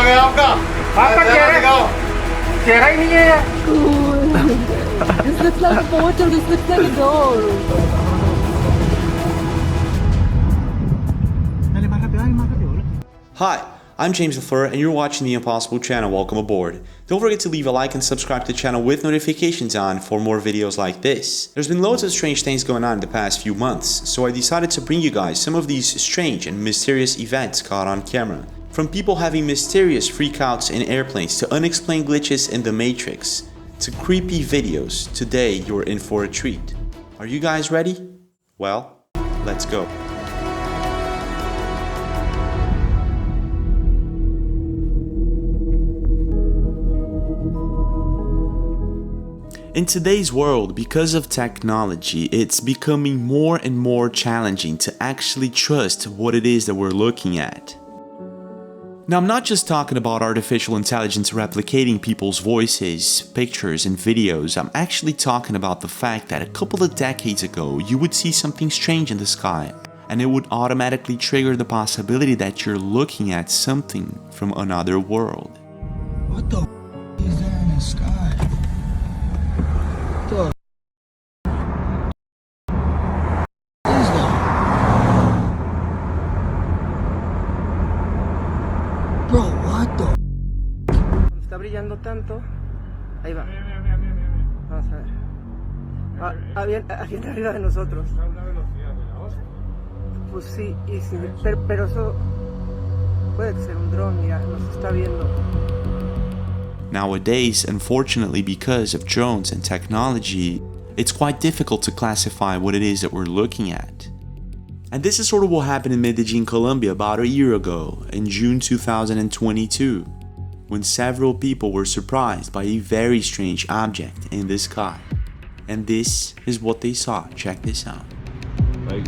गया आपका? आपका चेहरा ही नहीं है यार। This looks like a portal. This looks like a door. Hi, I'm James LaFleur and you're watching the Impossible channel. Welcome aboard. Don't forget to leave a like and subscribe to the channel with notifications on for more videos like this. There's been loads of strange things going on in the past few months, so I decided to bring you guys some of these strange and mysterious events caught on camera. From people having mysterious freakouts in airplanes to unexplained glitches in the Matrix to creepy videos, today you're in for a treat. Are you guys ready? Well, let's go. In today's world, because of technology, it's becoming more and more challenging to actually trust what it is that we're looking at. Now, I'm not just talking about artificial intelligence replicating people's voices, pictures, and videos. I'm actually talking about the fact that a couple of decades ago, you would see something strange in the sky, and it would automatically trigger the possibility that you're looking at something from another world. What the is that in the sky? Bro, what the? Está brillando tanto. Ahí va. Vamos a ver. Viene arriba de nosotros. Está a una velocidad de la hostia. Pues sí, y sí, pero eso puede ser un dron, mira, nos está viendo. Nowadays, unfortunately, because of drones and technology, it's quite difficult to classify what it is that we're looking at. And this is sort of what happened in Medellin, Colombia about a year ago, in June 2022, when several people were surprised by a very strange object in the sky. And this is what they saw. Check this out. Like,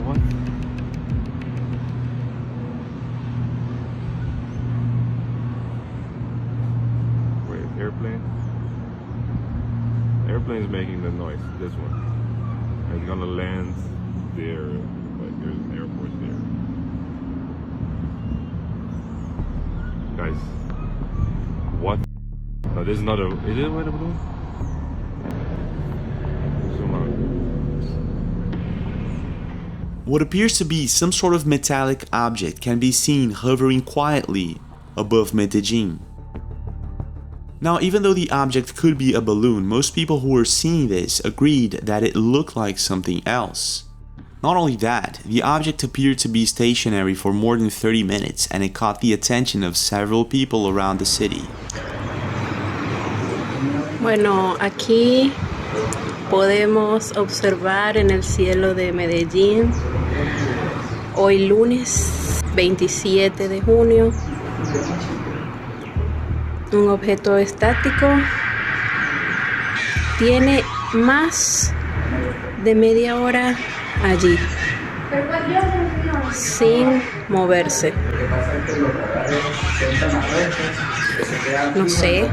what? Wait, airplane? Airplane's making the noise, this one. It's gonna land there, like there's an airport there. Guys, what? No, this is not a, is it a weather balloon? Zoom out. What appears to be some sort of metallic object can be seen hovering quietly above Medellin. Now, even though the object could be a balloon, most people who were seeing this agreed that it looked like something else. Not only that, the object appeared to be stationary for more than 30 minutes and it caught the attention of several people around the city. Bueno, aquí podemos observar en el cielo de Medellín, hoy lunes 27 de junio, un objeto estático. Tiene más de media hora allí, sin moverse. No sé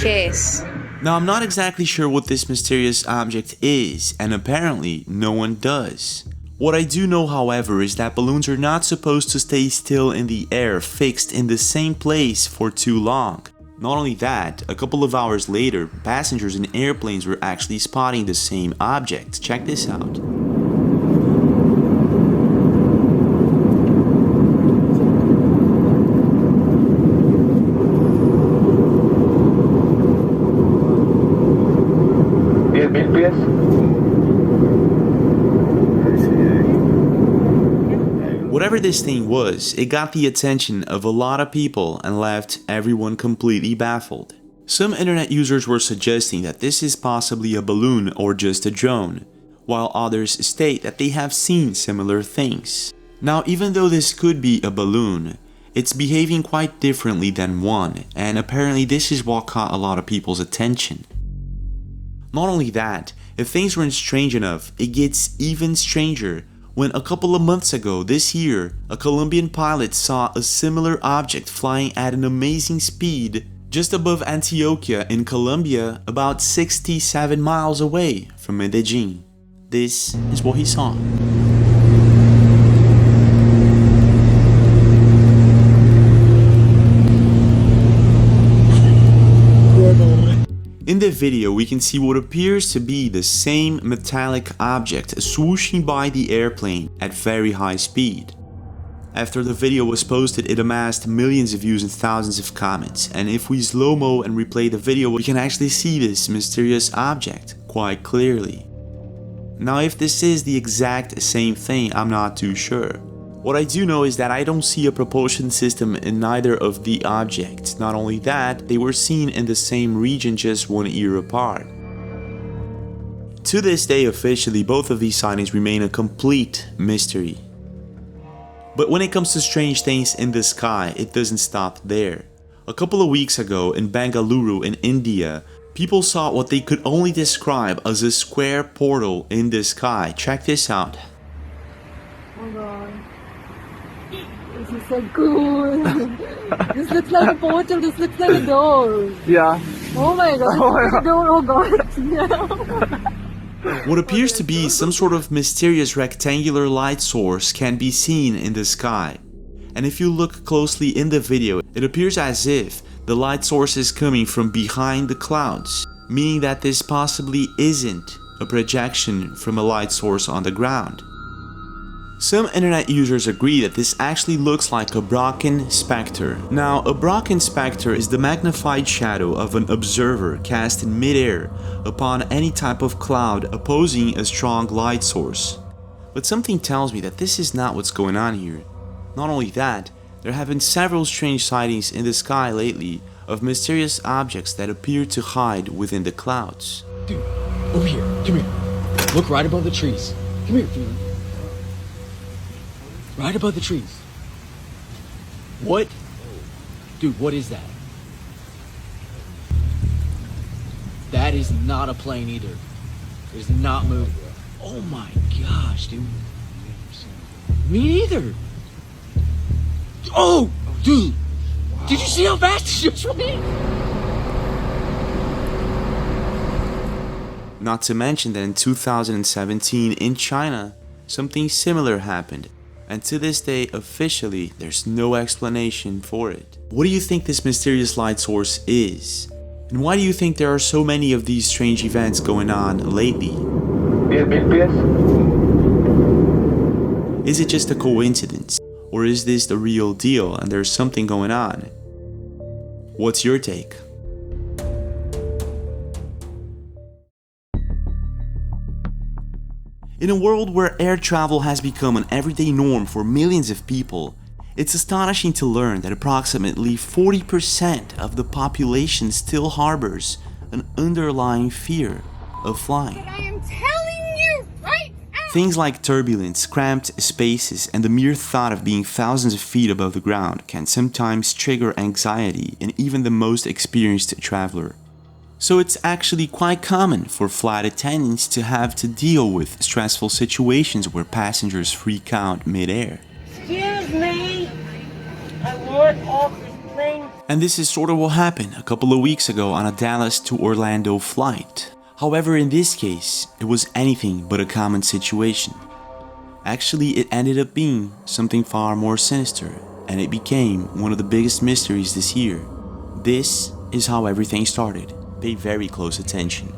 qué es. Now, I'm not exactly sure what this mysterious object is, and apparently no one does. What I do know, however, is that balloons are not supposed to stay still in the air, fixed in the same place for too long. Not only that, a couple of hours later, passengers in airplanes were actually spotting the same object. Check this out. Whatever this thing was, it got the attention of a lot of people and left everyone completely baffled. Some internet users were suggesting that this is possibly a balloon or just a drone, while others state that they have seen similar things. Now, even though this could be a balloon, it's behaving quite differently than one, and apparently this is what caught a lot of people's attention. Not only that, if things weren't strange enough, it gets even stranger when a couple of months ago this year, a Colombian pilot saw a similar object flying at an amazing speed just above Antioquia in Colombia, about 67 miles away from Medellin. This is what he saw. video, we can see what appears to be the same metallic object swooshing by the airplane at very high speed. After the video was posted, it amassed millions of views and thousands of comments, and if we slow-mo and replay the video, we can actually see this mysterious object quite clearly. Now, if this is the exact same thing, I'm not too sure. What I do know is that I don't see a propulsion system in neither of the objects. Not only that, they were seen in the same region just 1 year apart. To this day, officially, both of these sightings remain a complete mystery. But when it comes to strange things in the sky, it doesn't stop there. A couple of weeks ago in Bengaluru in India, people saw what they could only describe as a square portal in the sky. Check this out. Oh god. This is so cool. This looks like a portal, this looks like a door. Yeah. Oh my god, this is a door, oh god. What appears to be some sort of mysterious rectangular light source can be seen in the sky. And if you look closely in the video, it appears as if the light source is coming from behind the clouds, meaning that this possibly isn't a projection from a light source on the ground. Some internet users agree that this actually looks like a Brocken spectre. Now, a Brocken spectre is the magnified shadow of an observer cast in midair upon any type of cloud opposing a strong light source. But something tells me that this is not what's going on here. Not only that, there have been several strange sightings in the sky lately of mysterious objects that appear to hide within the clouds. Dude, over here. Come here. Look right above the trees. Come here, dude. Right above the trees. What? Dude, what is that? That is not a plane either. It is not moving. Oh my gosh, dude. Me neither. Oh, dude. Did you see how fast it just went? Not to mention that in 2017 in China, something similar happened. And to this day, officially, there's no explanation for it. What do you think this mysterious light source is? And why do you think there are so many of these strange events going on lately? Is it just a coincidence? Or is this the real deal and there's something going on? What's your take? In a world where air travel has become an everyday norm for millions of people, it's astonishing to learn that approximately 40% of the population still harbors an underlying fear of flying. But I am telling you right now. Things like turbulence, cramped spaces, and the mere thought of being thousands of feet above the ground can sometimes trigger anxiety in even the most experienced traveler. So it's actually quite common for flight attendants to have to deal with stressful situations where passengers freak out mid-air. Excuse me, I want off this plane. And this is sort of what happened a couple of weeks ago on a Dallas to Orlando flight. However, in this case, it was anything but a common situation. Actually, it ended up being something far more sinister, and it became one of the biggest mysteries this year. This is how everything started. Pay very close attention.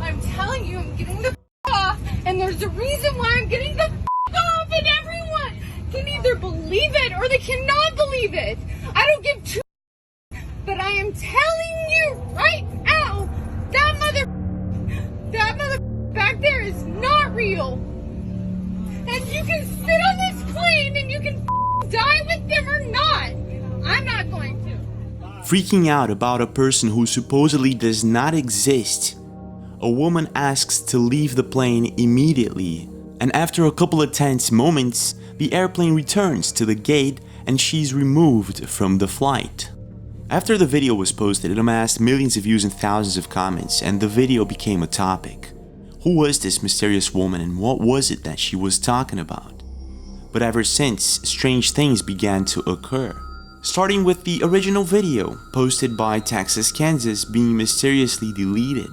I'm telling you, I'm getting the off, and there's a reason why I'm getting the off, and everyone can either believe it or they cannot believe it. I don't give two, but I am telling you right now, that mother back there is not real. And you can sit on this plane and you can die with them or not. I'm not going to. Freaking out about a person who supposedly does not exist, a woman asks to leave the plane immediately, and after a couple of tense moments, the airplane returns to the gate and she's removed from the flight. After the video was posted, it amassed millions of views and thousands of comments, and the video became a topic. Who was this mysterious woman and what was it that she was talking about? But ever since, strange things began to occur. Starting with the original video, posted by Texas, Kansas, being mysteriously deleted.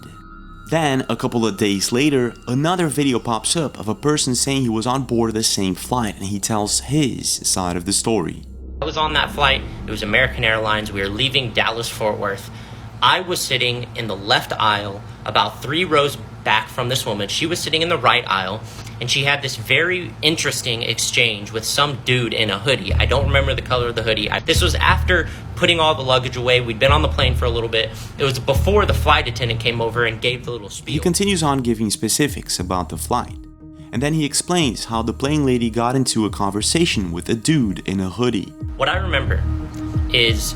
Then, a couple of days later, another video pops up of a person saying he was on board the same flight and he tells his side of the story. I was on that flight. It was American Airlines. We were leaving Dallas-Fort Worth. I was sitting in the left aisle, about 3 rows back from this woman. She was sitting in the right aisle, and she had this very interesting exchange with some dude in a hoodie. I don't remember the color of the hoodie. This was after putting all the luggage away. We'd been on the plane for a little bit. It was before the flight attendant came over and gave the little spiel. He continues on giving specifics about the flight. And then he explains how the plane lady got into a conversation with a dude in a hoodie. What I remember is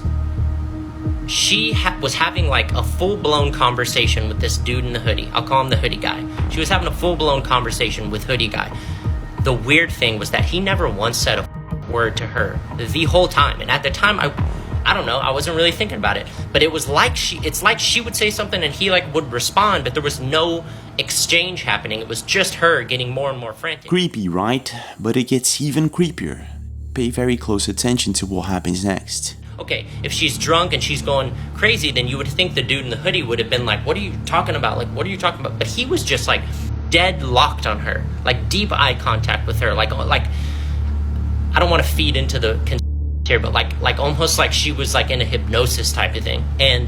she was having like a full-blown conversation with this dude in the hoodie. I'll call him the hoodie guy. She was having a full-blown conversation with hoodie guy. The weird thing was that he never once said a word to her the whole time. And at the time, I don't know, I wasn't really thinking about it. But it was like it's like she would say something and he like would respond, but there was no exchange happening. It was just her getting more and more frantic. Creepy, right? But it gets even creepier. Pay very close attention to what happens next. Okay, if she's drunk and she's going crazy, then you would think the dude in the hoodie would have been like, what are you talking about? Like, what are you talking about? But he was just like dead locked on her, like deep eye contact with her. Like I don't want to feed into the here, but like almost like she was like in a hypnosis type of thing. And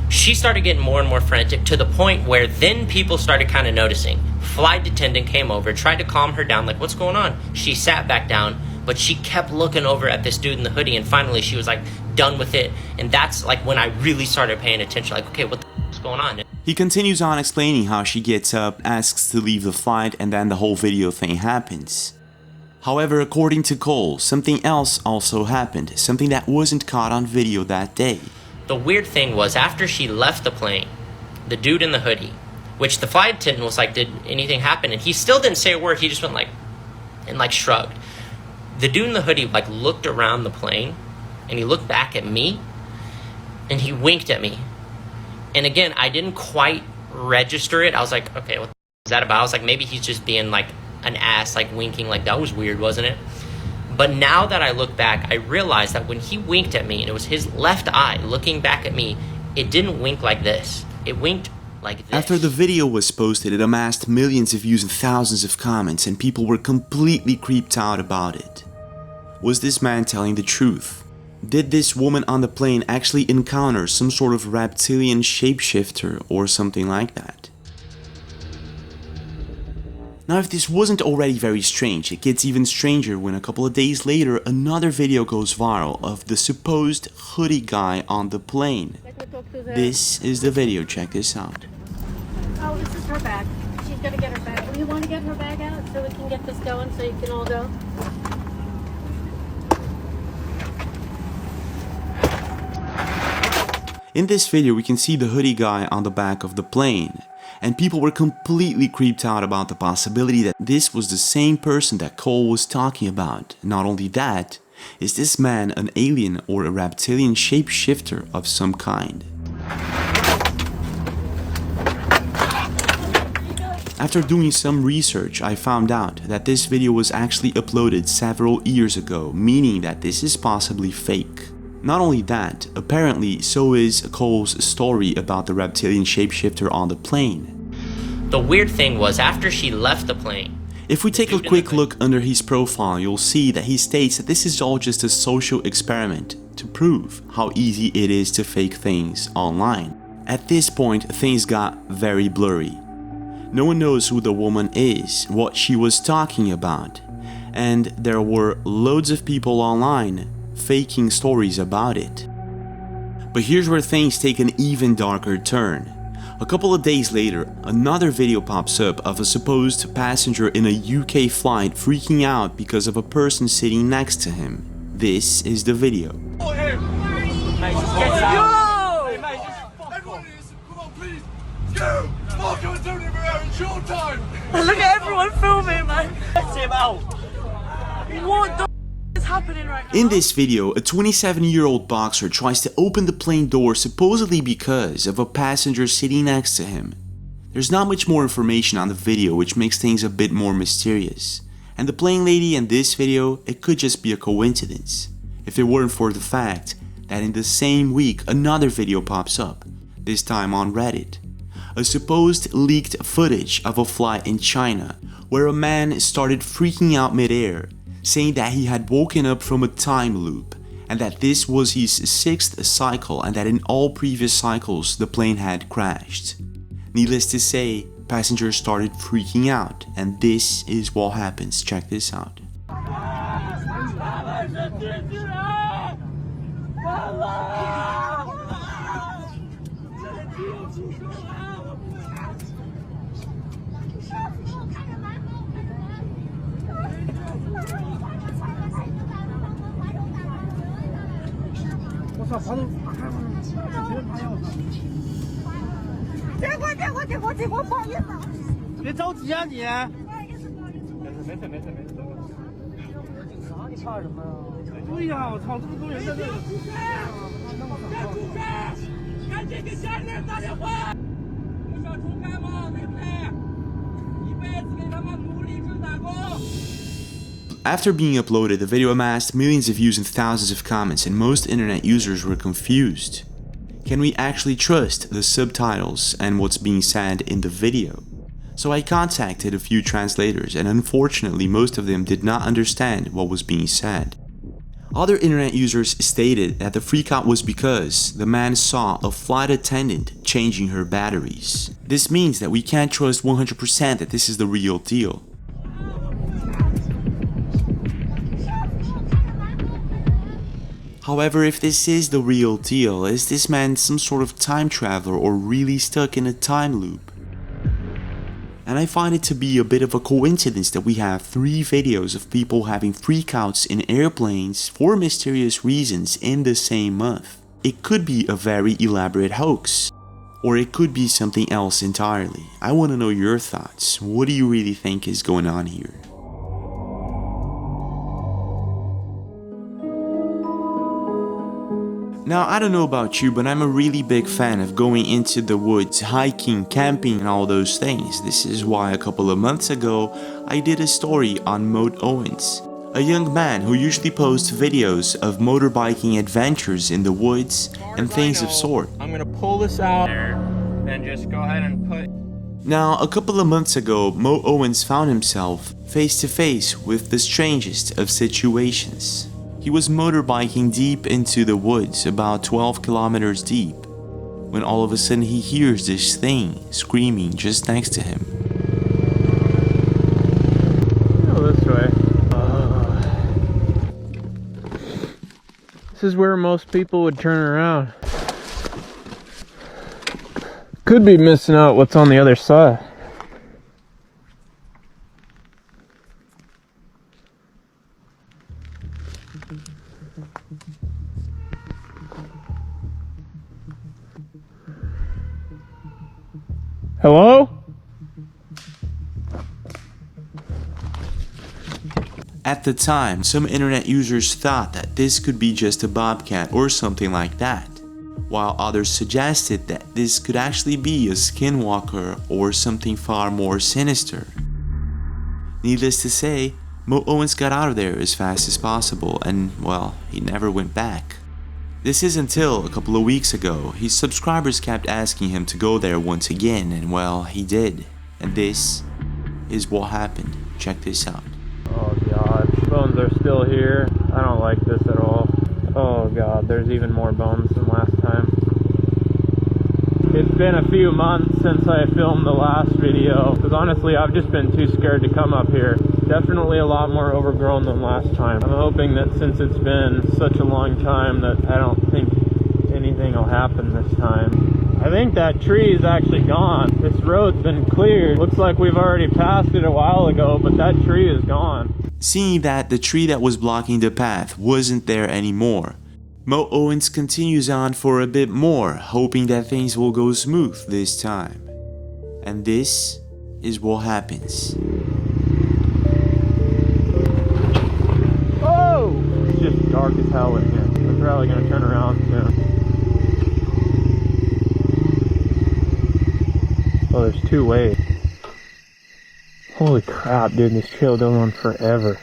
she started getting more and more frantic to the point where then people started kind of noticing. Flight attendant came over, tried to calm her down, like, what's going on? She sat back down, but she kept looking over at this dude in the hoodie, and finally she was like done with it. And that's like when I really started paying attention, like, okay, what the is going on? He continues on explaining how she gets up, asks to leave the flight, and then the whole video thing happens. However, according to Cole, something else also happened, something that wasn't caught on video that day. The weird thing was, after she left the plane, the dude in the hoodie, which the flight attendant was like, did anything happen? And he still didn't say a word, he just went like, and like shrugged. The dude in the hoodie like looked around the plane, and he looked back at me, and he winked at me. And again, I didn't quite register it. I was like, okay, what is that about? I was like, maybe he's just being like an ass, like winking, like that was weird, wasn't it? But now that I look back, I realized that when he winked at me, and it was his left eye looking back at me, it didn't wink like this. It winked like this. After the video was posted, it amassed millions of views and thousands of comments, and people were completely creeped out about it. Was this man telling the truth? Did this woman on the plane actually encounter some sort of reptilian shapeshifter or something like that? Now, if this wasn't already very strange, it gets even stranger when a couple of days later another video goes viral of the supposed hoodie guy on the plane. This is the video, check this out. Oh, this is her bag. She's gonna get her bag. Do you want to get her bag out so we can get this going so you can all go? In this video we can see the hoodie guy on the back of the plane, and people were completely creeped out about the possibility that this was the same person that Cole was talking about. Not only that, is this man an alien or a reptilian shapeshifter of some kind? After doing some research, I found out that this video was actually uploaded several years ago, meaning that this is possibly fake. Not only that, apparently so is Cole's story about the reptilian shapeshifter on the plane. The weird thing was, after she left the plane, if we take a quick look under his profile, you'll see that he states that this is all just a social experiment to prove how easy it is to fake things online. At this point, things got very blurry. No one knows who the woman is, what she was talking about, and there were loads of people online faking stories about it. But here's where things take an even darker turn. A couple of days later, another video pops up of a supposed passenger in a UK flight freaking out because of a person sitting next to him. This is the video. Look at everyone filming, man. Let him out. What the is happening right now? In this video, a 27-year-old boxer tries to open the plane door supposedly because of a passenger sitting next to him. There's not much more information on the video, which makes things a bit more mysterious. And the plane lady in this video, it could just be a coincidence, if it weren't for the fact that in the same week another video pops up, this time on Reddit. A supposed leaked footage of a flight in China where a man started freaking out mid-air, saying that he had woken up from a time loop and that this was his 6th cycle and that in all previous cycles the plane had crashed. Needless to say, passengers started freaking out, and this is what happens. Check this out. After being uploaded, the video amassed millions of views and thousands of comments, and most internet users were confused. Can we actually trust the subtitles and what's being said in the video? So I contacted a few translators, and unfortunately most of them did not understand what was being said. Other internet users stated that the freakout was because the man saw a flight attendant changing her batteries. This means that we can't trust 100% that this is the real deal. However, if this is the real deal, is this man some sort of time traveler or really stuck in a time loop? And I find it to be a bit of a coincidence that we have 3 videos of people having freakouts in airplanes for mysterious reasons in the same month. It could be a very elaborate hoax, or it could be something else entirely. I want to know your thoughts. What do you really think is going on here? Now, I don't know about you, but I'm a really big fan of going into the woods, hiking, camping, and all those things. This is why a couple of months ago, I did a story on Moat Owens, a young man who usually posts videos of motorbiking adventures in the woods and things of sort. I'm gonna pull this out and just go ahead and put... Now, a couple of months ago, Moat Owens found himself face to face with the strangest of situations. He was motorbiking deep into the woods, about 12 kilometers deep, when all of a sudden he hears this thing screaming just next to him. Go this way. This is where most people would turn around. Could be missing out what's on the other side. Hello? At the time, some internet users thought that this could be just a bobcat or something like that, while others suggested that this could actually be a skinwalker or something far more sinister. Needless to say, Moat Owens got out of there as fast as possible and, well, he never went back. This is until a couple of weeks ago, his subscribers kept asking him to go there once again, and well, he did. And this is what happened. Check this out. Oh god, bones are still here. I don't like this at all. Oh god, there's even more bones than last time. It's been a few months since I filmed the last video, because honestly I've just been too scared to come up here. Definitely a lot more overgrown than last time. I'm hoping that since it's been such a long time that I don't think anything will happen this time. I think that tree is actually gone. This road's been cleared. Looks like we've already passed it a while ago, but that tree is gone. Seeing that the tree that was blocking the path wasn't there anymore, Moat Owens continues on for a bit more, hoping that things will go smooth this time. And this is what happens. Oh! It's just dark as hell in here. I'm probably gonna turn around soon. Oh, there's 2 ways. Holy crap, dude, this trail goes on forever.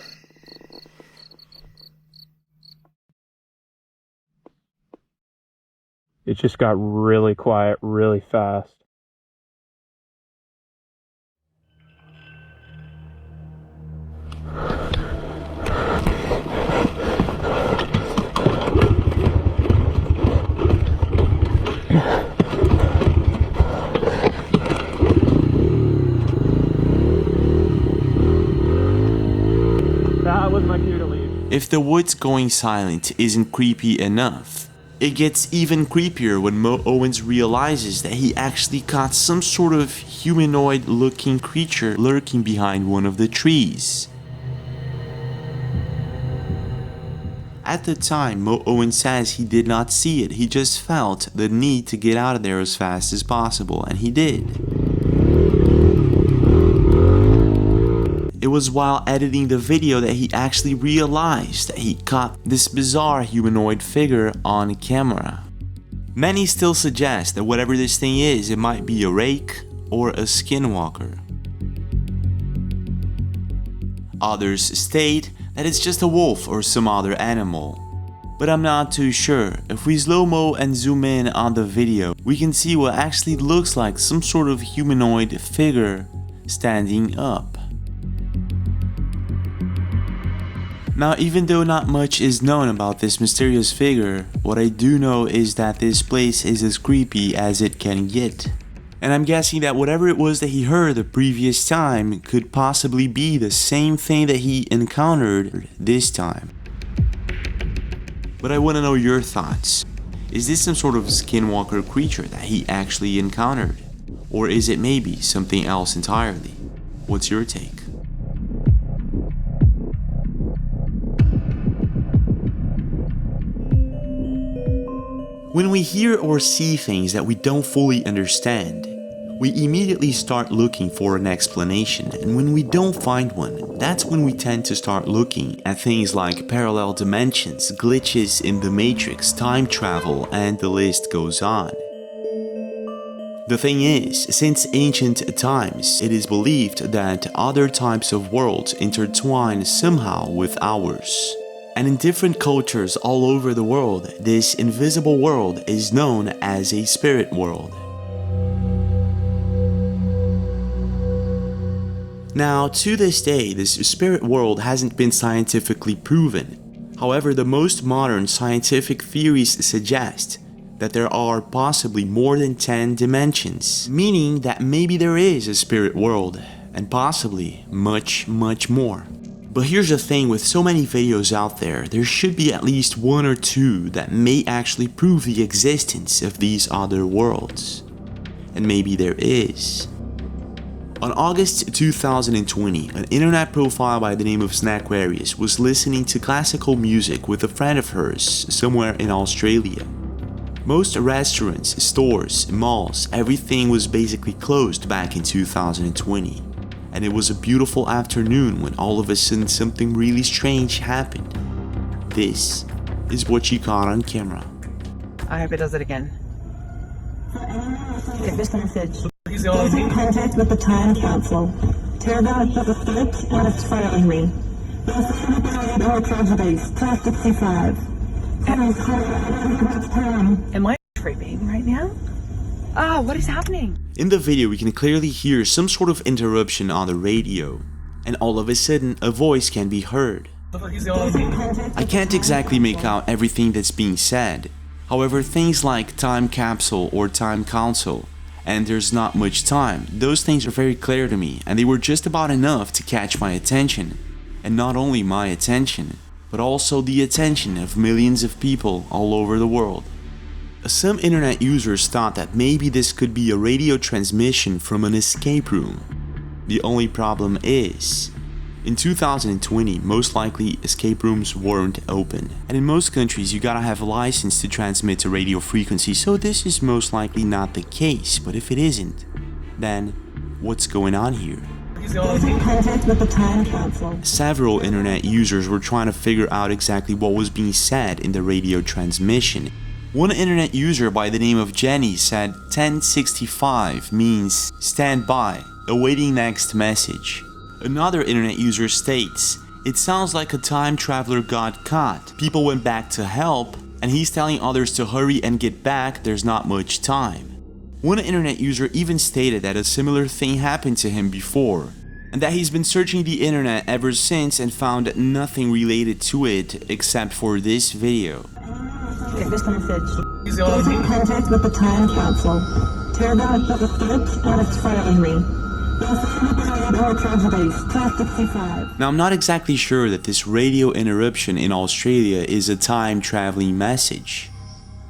It just got really quiet really fast. If the woods going silent isn't creepy enough, it gets even creepier when Mo Owens realizes that he actually caught some sort of humanoid looking creature lurking behind one of the trees. At the time, Mo Owens says he did not see it, he just felt the need to get out of there as fast as possible, and he did. It was while editing the video that he actually realized that he caught this bizarre humanoid figure on camera. Many still suggest that whatever this thing is, it might be a rake or a skinwalker. Others state that it's just a wolf or some other animal. But I'm not too sure. If we slow-mo and zoom in on the video, we can see what actually looks like some sort of humanoid figure standing up. Now, even though not much is known about this mysterious figure, what I do know is that this place is as creepy as it can get. And I'm guessing that whatever it was that he heard the previous time could possibly be the same thing that he encountered this time. But I want to know your thoughts. Is this some sort of skinwalker creature that he actually encountered? Or is it maybe something else entirely? What's your take? When we hear or see things that we don't fully understand, we immediately start looking for an explanation, and when we don't find one, that's when we tend to start looking at things like parallel dimensions, glitches in the matrix, time travel, and the list goes on. The thing is, since ancient times, it is believed that other types of worlds intertwine somehow with ours. And in different cultures all over the world, this invisible world is known as a spirit world. Now, to this day, this spirit world hasn't been scientifically proven. However, the most modern scientific theories suggest that there are possibly more than 10 dimensions, meaning that maybe there is a spirit world, and possibly much more. But here's the thing, with so many videos out there should be at least one or two that may actually prove the existence of these other worlds. And maybe there is. On August 2020, an internet profile by the name of Snackwarius was listening to classical music with a friend of hers somewhere in Australia. Most restaurants, stores, malls, everything was basically closed back in 2020. And it was a beautiful afternoon when all of a sudden something really strange happened. This is what she caught on camera. I hope it does it again. Get this message. Get in contact with the time capsule. Tear down the slip and it's filing me. Our tragedies, 1265. Am I tripping right now? Ah, what is happening? In the video, we can clearly hear some sort of interruption on the radio, and all of a sudden, a voice can be heard. I can't exactly make out everything that's being said. However, things like time capsule or time console, and there's not much time, those things are very clear to me, and they were just about enough to catch my attention. And not only my attention, but also the attention of millions of people all over the world. Some internet users thought that maybe this could be a radio transmission from an escape room. The only problem is, in 2020, most likely escape rooms weren't open. And in most countries, you gotta have a license to transmit to radio frequency, so this is most likely not the case. But if it isn't, then what's going on here? Several internet users were trying to figure out exactly what was being said in the radio transmission. One internet user by the name of Jenny said 1065 means stand by, awaiting next message. Another internet user states, it sounds like a time traveler got caught. People went back to help, and he's telling others to hurry and get back, there's not much time. One internet user even stated that a similar thing happened to him before, and that he's been searching the internet ever since and found nothing related to it except for this video. Get this message. Get in contact with the time capsule. Tear down the slip and it's filing me. man-made or tragedies. Class 65. Now, I'm not exactly sure that this radio interruption in Australia is a time-traveling message,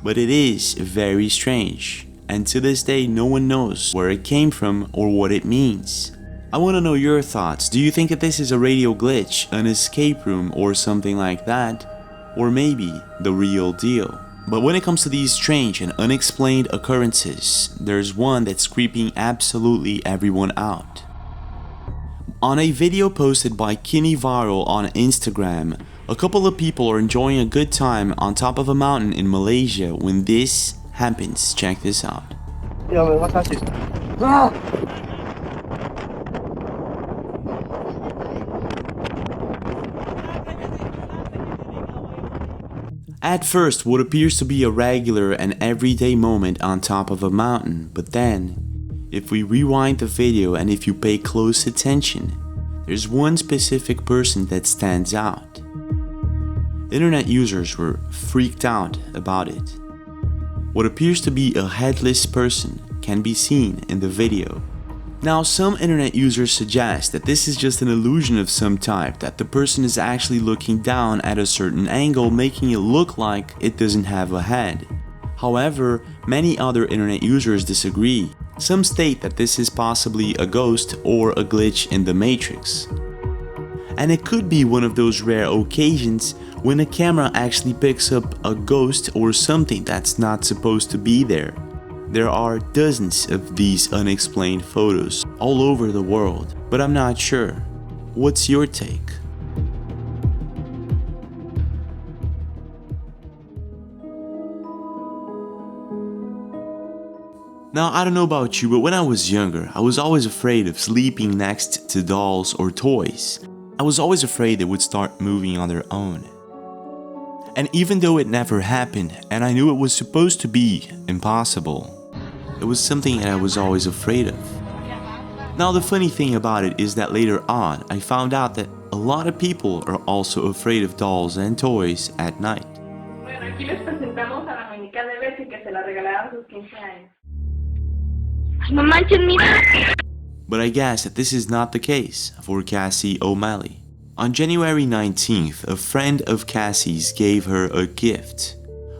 but it is very strange, and to this day no one knows where it came from or what it means. I want to know your thoughts. Do you think that this is a radio glitch, an escape room, or something like that? Or maybe the real deal? But when it comes to these strange and unexplained occurrences, there's one that's creeping absolutely everyone out. On a video posted by Kini Viral on Instagram, a couple of people are enjoying a good time on top of a mountain in Malaysia when this happens. Check this out. At first, what appears to be a regular and everyday moment on top of a mountain, but then, if we rewind the video and if you pay close attention, there's one specific person that stands out. Internet users were freaked out about it. What appears to be a headless person can be seen in the video. Now, some internet users suggest that this is just an illusion of some type, that the person is actually looking down at a certain angle, making it look like it doesn't have a head. However, many other internet users disagree. Some state that this is possibly a ghost or a glitch in the Matrix. And it could be one of those rare occasions when a camera actually picks up a ghost or something that's not supposed to be there. There are dozens of these unexplained photos all over the world, but I'm not sure. What's your take? Now, I don't know about you, but when I was younger, I was always afraid of sleeping next to dolls or toys. I was always afraid they would start moving on their own. And even though it never happened, and I knew it was supposed to be impossible, it was something that I was always afraid of. Now, the funny thing about it is that later on, I found out that a lot of people are also afraid of dolls and toys at night. But I guess that this is not the case for Cassie O'Malley. On January 19th, a friend of Cassie's gave her a gift,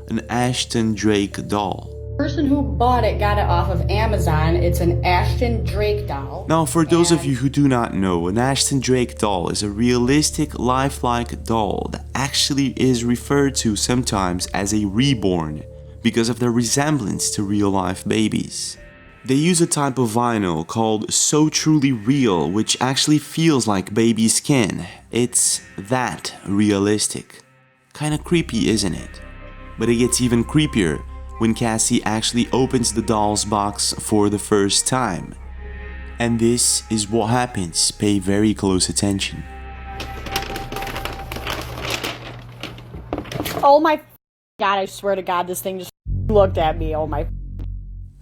an Ashton Drake doll. The person who bought it got it off of Amazon. It's an Ashton Drake doll. Now, for those of you who do not know, an Ashton Drake doll is a realistic, lifelike doll that actually is referred to sometimes as a reborn because of their resemblance to real-life babies. They use a type of vinyl called So Truly Real, which actually feels like baby skin. It's that realistic. Kinda creepy, isn't it? But it gets even creepier when Cassie actually opens the doll's box for the first time. And this is what happens. Pay very close attention. Oh my God, I swear to God, this thing just looked at me. Oh my.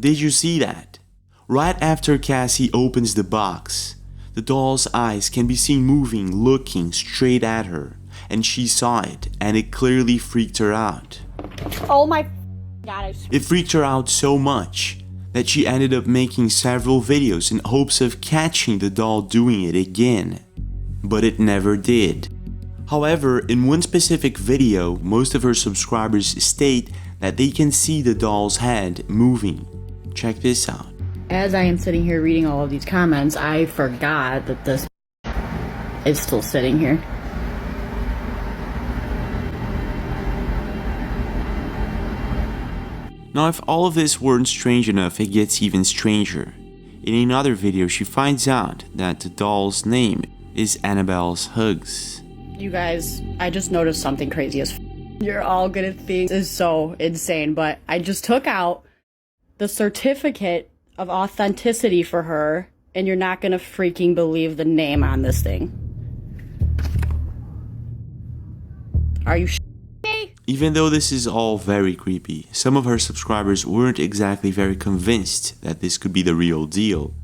Did you see that? Right after Cassie opens the box, the doll's eyes can be seen moving, looking straight at her. And she saw it, and it clearly freaked her out. Oh my God, I swear. It freaked her out so much that she ended up making several videos in hopes of catching the doll doing it again. But it never did. However, in one specific video, most of her subscribers state that they can see the doll's head moving. Check this out. As I am sitting here reading all of these comments, I forgot that this is still sitting here. Now, if all of this weren't strange enough, it gets even stranger. In another video, she finds out that the doll's name is Annabelle's Hugs. You guys, I just noticed something crazy as You're all gonna think this is so insane, but I just took out the certificate of authenticity for her, and you're not gonna freaking believe the name on this thing. Are you me? Even though this is all very creepy, some of her subscribers weren't exactly very convinced that this could be the real deal.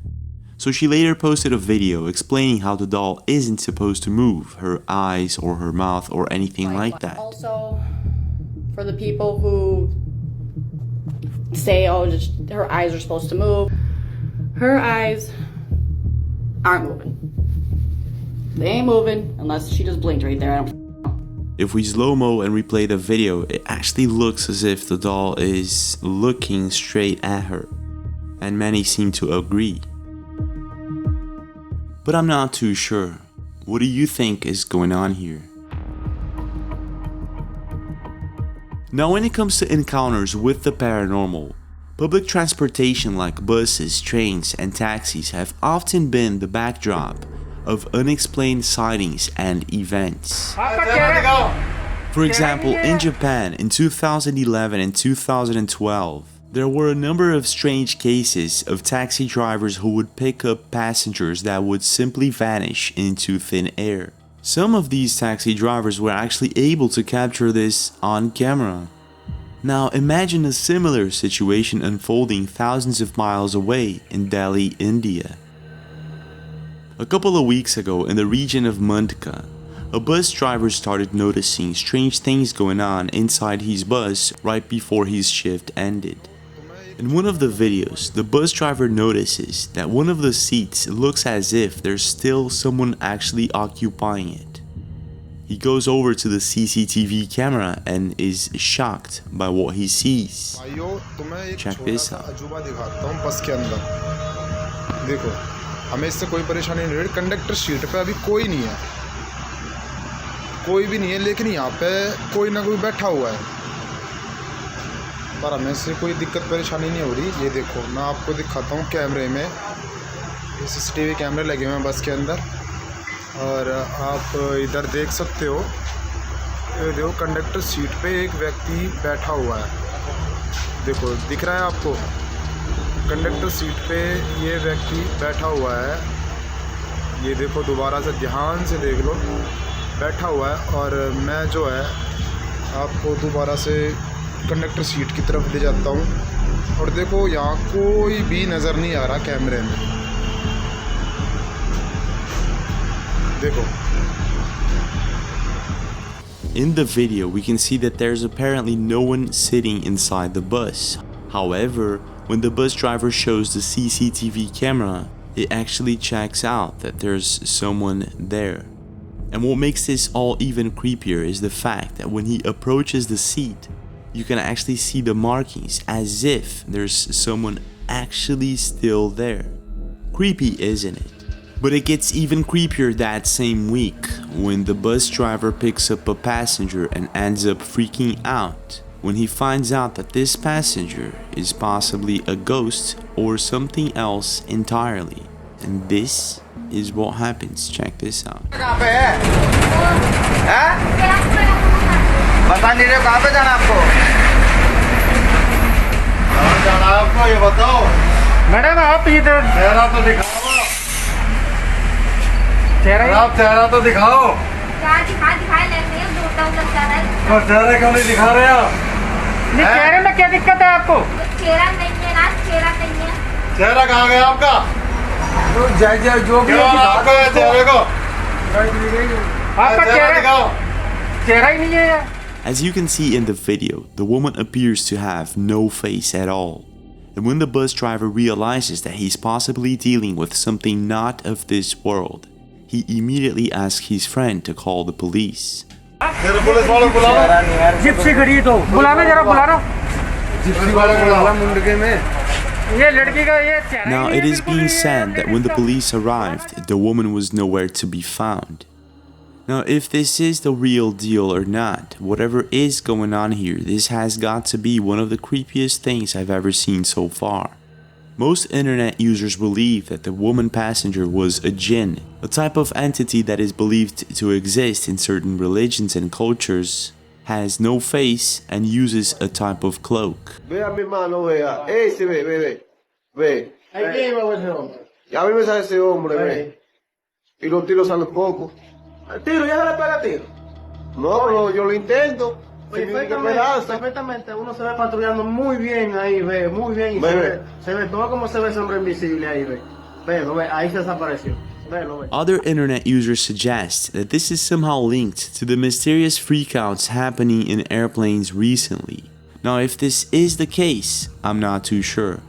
So she later posted a video explaining how the doll isn't supposed to move her eyes or her mouth or anything like that. Also, for the people who say, oh, just her eyes are supposed to move, her eyes aren't moving. They ain't moving unless she just blinked right there. I don't. If we slow-mo and replay the video, it actually looks as if the doll is looking straight at her, and many seem to agree. But I'm not too sure. What do you think is going on here? Now, when it comes to encounters with the paranormal, public transportation like buses, trains, and taxis have often been the backdrop of unexplained sightings and events. For example, in Japan in 2011 and 2012, there were a number of strange cases of taxi drivers who would pick up passengers that would simply vanish into thin air. Some of these taxi drivers were actually able to capture this on camera. Now imagine a similar situation unfolding thousands of miles away in Delhi, India. A couple of weeks ago in the region of Mundka, a bus driver started noticing strange things going on inside his bus right before his shift ended. In one of the videos, the bus driver notices that one of the seats looks as if there's still someone actually occupying it. He goes over to the CCTV camera and is shocked by what he sees. Check this out. हमें इससे कोई परेशानी नहीं है conductor seat पे अभी कोई नहीं है कोई भी नहीं है लेकिन यहाँ पे कोई ना कोई बैठा हुआ है पर हमें इससे कोई दिक्कत परेशानी नहीं हो रही ये देखो मैं आपको दिखाता हूँ कैमरे में सीसीटीवी कैमरे लगे हुए हैं बस के अंदर और आप इधर देख सकते हो ये देखो कंडक्टर सीट पे एक व्यक्ति बैठा हुआ है देखो दिख रहा है आपको कंडक्टर सीट पे ये व्यक्ति बैठा हुआ है ये देखो दोबारा से ध्यान से देख लो बैठा हुआ है और मैं जो है आपको दोबारा से कंडक्टर सीट की तरफ ले जाता हूँ और देखो यहाँ कोई भी नज़र नहीं आ रहा कैमरे में देखो In the video, we can see that there's apparently no one sitting inside the bus. However, when the bus driver shows the CCTV camera, it actually checks out that there's someone there. And what makes this all even creepier is the fact that when he approaches the seat, you can actually see the markings as if there's someone actually still there. Creepy, isn't it? But it gets even creepier that same week when the bus driver picks up a passenger and ends up freaking out when he finds out that this passenger is possibly a ghost or something else entirely. And this is what happens. Check this out. बता नहीं रहे कहाँ पे जाना आपको कहाँ जाना है आपको ये बताओ मैडम आप इधर चेहरा तो दिखाओ आप चेहरा तो दिखाओ क्या दिखाए लेने और चेहरा क्यों नहीं दिखा रहे आप चेहरे में क्या दिक्कत है आपको चेहरा नहीं है ना चेहरा नहीं है चेहरा कहाँ गया आपका तो जय जो भी आपका चेहरे को आपका चेहरा ही नहीं है As you can see in the video, the woman appears to have no face at all. And when the bus driver realizes that he's possibly dealing with something not of this world, he immediately asks his friend to call the police. Now, it is being said that when the police arrived, the woman was nowhere to be found. Now, if this is the real deal or not, whatever is going on here, this has got to be one of the creepiest things I've ever seen so far. Most internet users believe that the woman passenger was a jinn, a type of entity that is believed to exist in certain religions and cultures, has no face, and uses a type of cloak. Vea mi mano, vea. Ese, ve. Ya a mí me sale ese hombre, ve. Y los tiros salen poco. ¿El tiro ya se le pega tiro? No, yo lo intento. Perfectamente, uno se ve patrullando muy bien ahí, ve, muy bien. Y se ve todo como se ve ese hombre invisible ahí, ve. Ve, ahí se desapareció. Other internet users suggest that this is somehow linked to the mysterious freakouts happening in airplanes recently. Now, if this is the case, I'm not too sure.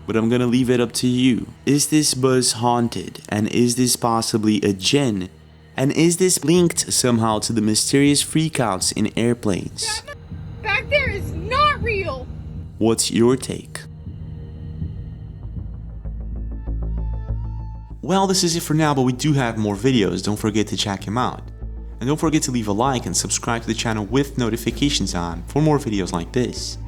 but I'm gonna leave it up to you. Is this bus haunted? And is this possibly a jinn? And is this linked somehow to the mysterious freakouts in airplanes? Back there is not real. What's your take? Well, this is it for now, but we do have more videos. Don't forget to check them out. And don't forget to leave a like and subscribe to the channel with notifications on for more videos like this.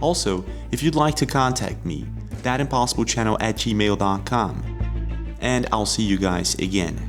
Also, if you'd like to contact me, thatimpossiblechannel@gmail.com. And I'll see you guys again.